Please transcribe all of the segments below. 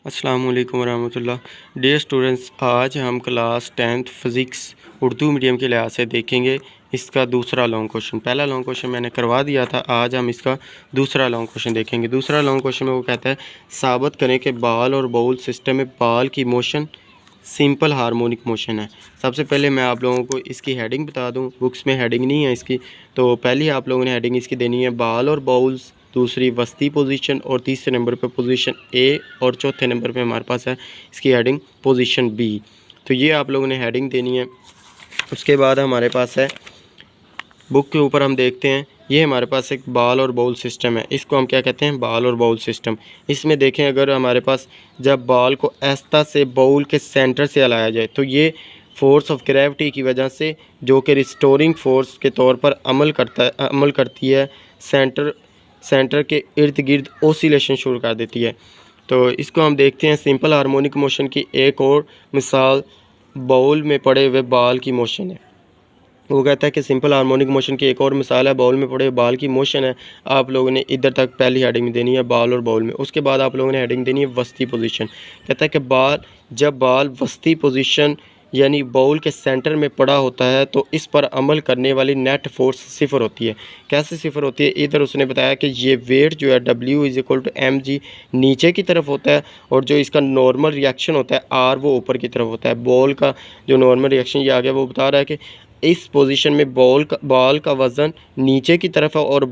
अस्सलाम वालेकुम रहमतुल्लाह। डियर स्टूडेंट्स, आज हम class 10th physics Urdu medium के लिहाज से देखेंगे इसका दूसरा लॉन्ग क्वेश्चन। पहला लॉन्ग क्वेश्चन मैंने करवा दिया था, आज हम इसका दूसरा लॉन्ग क्वेश्चन देखेंगे। दूसरा लॉन्ग क्वेश्चन में वो कहता है साबित करें कि बाल और बाउल सिस्टम में बाल की मोशन सिंपल हार्मोनिक मोशन है। सबसे पहले मैं आप लोगों को इसकी हेडिंग बता दूं, बुक्स में हेडिंग नहीं है इसकी, तो पहले आप लोगों ने हेडिंग इसकी देनी है बाल और बाउल्स, दूसरी वस्ती पोजीशन और तीसरे नंबर पे पोजीशन ए और चौथे नंबर पे हमारे पास है इसकी हेडिंग पोजीशन बी। तो ये आप लोगों ने हेडिंग देनी है। उसके बाद हमारे पास है बुक के ऊपर हम देखते हैं, ये हमारे पास एक बाल और बाउल सिस्टम है। इसको हम क्या कहते हैं? बाल और बाउल सिस्टम। इसमें देखें, अगर हमारे पास जब बाल को ऐसा से बाउल के सेंटर से हिलाया जाए तो ये फोर्स ऑफ ग्रेविटी की वजह से, जो कि रिस्टोरिंग फोर्स के तौर पर अमल करती है, सेंटर के इर्द गिर्द ओसिलेशन शुरू कर देती है। तो इसको हम देखते हैं सिंपल हार्मोनिक मोशन की एक और मिसाल बाउल में पड़े हुए बाल की मोशन है। वो कहता है कि सिंपल हार्मोनिक मोशन की एक और मिसाल है बाउल में पड़े बाल की मोशन है। आप लोगों ने इधर तक पहली हेडिंग देनी है बाल और बाउल में। उसके बाद आप लोगों ने हेडिंग देनी है वस्ती पोजीशन। कहता है कि जब बाल वस्ती पोजीशन यानी बाउल के सेंटर में पड़ा होता है तो इस पर अमल करने वाली नेट फोर्स सिफर होती है। कैसे सिफर होती है? इधर उसने बताया कि ये वेट जो है W=mg नीचे की तरफ होता है, और जो इसका नॉर्मल रिएक्शन होता है R वो ऊपर की तरफ होता है। बॉल का जो नॉर्मल रिएक्शन ये आ गया, वो बता रहा है कि इस पोजीशन में बॉल का वज़न नीचे की तरफ है और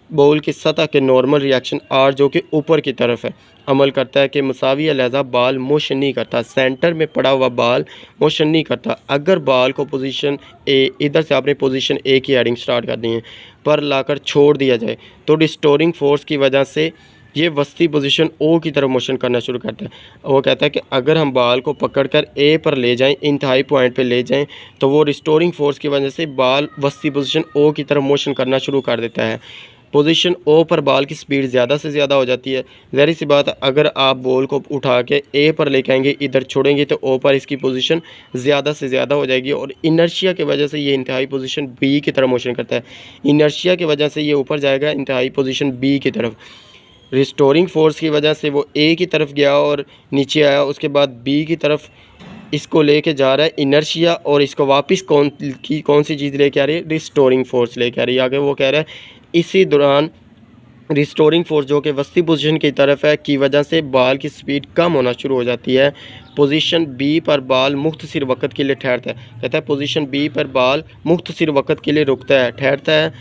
बॉल की सतह के नॉर्मल रिएक्शन R जो कि ऊपर की तरफ है अमल करता है कि मसावी लिहाजा बाल मोशन नहीं करता। सेंटर में पड़ा हुआ बाल मोशन नहीं करता। अगर बाल को पोजीशन ए, इधर से आपने पोजीशन ए की हेडिंग स्टार्ट कर दी है, पर लाकर छोड़ दिया जाए तो रिस्टोरिंग फोर्स की वजह से ये वस्ती पोजीशन ओ की तरफ मोशन करना शुरू करता है। वो कहता है कि अगर हम बाल को पकड़कर ए पर ले जाएं, इंतहाई पॉइंट पे ले जाएं, तो वो रिस्टोरिंग फोर्स की वजह से बाल वस्ती पोजीशन ओ की तरफ मोशन करना शुरू कर देता है। पोजीशन ओ पर बाल की स्पीड ज़्यादा से ज़्यादा हो जाती है। ज़ाहिर सी बात, अगर आप बॉल को उठा के ए पर लेके आएंगे, इधर छोड़ेंगे, तो ओ पर इसकी पोजीशन ज़्यादा से ज़्यादा हो जाएगी और इनर्शिया की वजह से ये इंतहाई पोजीशन बी की तरफ मोशन करता है। इनर्शिया की वजह से ये ऊपर जाएगा इंतहाई पोजीशन बी की तरफ। रिस्टोरिंग फोर्स की वजह से वो ए की तरफ गया और नीचे आया, उसके बाद बी की तरफ इसको लेके जा रहा है इनर्शिया, और इसको वापस कौन सी चीज़ लेके आ रही है? रिस्टोरिंग फोर्स लेके आ रही है। आगे वो कह रहा है इसी दौरान रिस्टोरिंग फोर्स जो कि वस्ती पोजीशन की तरफ है की वजह से बाल की स्पीड कम होना शुरू हो जाती है। पोजीशन बी पर बाल मुख्तसर वक़्त के लिए ठहरता है। कहता है पोजीशन बी पर बाल मुख्तसर वक़्त के लिए रुकता है, ठहरता है,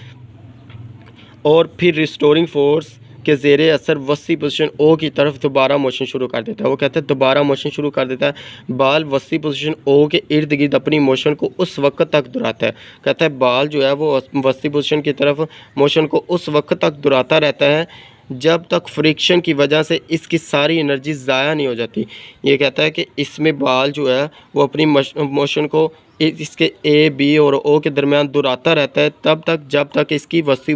और फिर रिस्टोरिंग फोर्स के ज़ेरे असर वस्ती पोजीशन ओ की तरफ दोबारा मोशन शुरू कर देता है। वो कहता है दोबारा मोशन शुरू कर देता है। बाल वस्ती पोजीशन ओ के इर्द गिर्द अपनी मोशन को उस वक्त तक दोहराता है। कहता है बाल जो है वो वस्ती पोजीशन की तरफ मोशन को उस वक्त तक दोहराता रहता है जब तक फ्रिक्शन की वजह से इसकी सारी एनर्जी ज़ाया नहीं हो जाती। ये कहता है कि इसमें बाल जो है वो अपनी मोशन को इसके ए, बी और ओ के दरमियान दोहराता रहता है तब तक जब तक इसकी वस्ती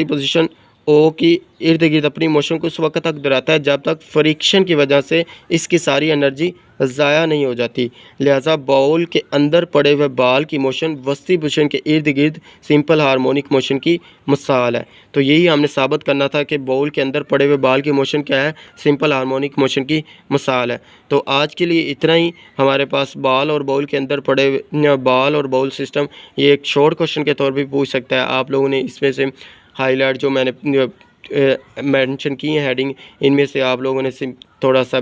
पोजीशन ओ की इर्द गिर्द अपनी मोशन को उस वक्त तक दोहराता है जब तक फ्रिक्शन की वजह से इसकी सारी एनर्जी ज़ाया नहीं हो जाती। लिहाजा बाउल के अंदर पड़े हुए बाल की मोशन वस्ती पोजीशन के इर्द गिर्द सिंपल हार्मोनिक मोशन की मिसाल है। तो यही हमने साबित करना था कि बाउल के अंदर पड़े हुए बाल की मोशन क्या है? सिंपल हार्मोनिक मोशन की मिसाल है। तो आज के लिए इतना ही। हमारे पास बाल और बाउल के अंदर पड़े हुए बाल और बाउल सिस्टम, ये एक शॉर्ट क्वेश्चन के तौर पर पूछ सकता है। आप लोगों ने इसमें से हाईलाइट जो मैंने मेंशन की है हेडिंग, इनमें से आप लोगों ने थोड़ा सा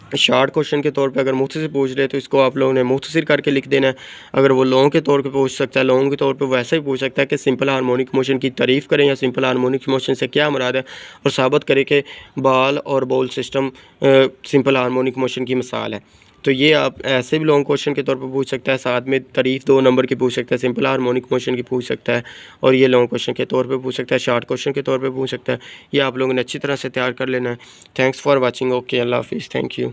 शॉर्ट क्वेश्चन के तौर पे अगर मुख्तसर पूछ रहे तो इसको आप लोगों ने मुख्तसर करके लिख देना है। अगर वो लॉन्ग के तौर पे पूछ सकता है, लॉन्ग के तौर पे वैसे ही पूछ सकता है कि सिंपल हार्मोनिक मोशन की तारीफ़ करें या सिंपल हार्मोनिक मोशन से क्या मुराद है, और साबित करें कि बाल और bowl system simple harmonic motion की मिसाल है। तो ये आप ऐसे भी लॉन्ग क्वेश्चन के तौर पर पूछ सकता है, साथ में तारीफ़ 2 नंबर की पूछ सकता है, सिंपल हार्मोनिक मोशन की पूछ सकता है, और ये लॉन्ग क्वेश्चन के तौर पे पूछ सकता है, शॉर्ट क्वेश्चन के तौर पे पूछ सकता है। ये आप लोगों ने अच्छी तरह से तैयार कर लेना है। Thanks for watching. ओके, अल्लाह हाफिज़, थैंक यू।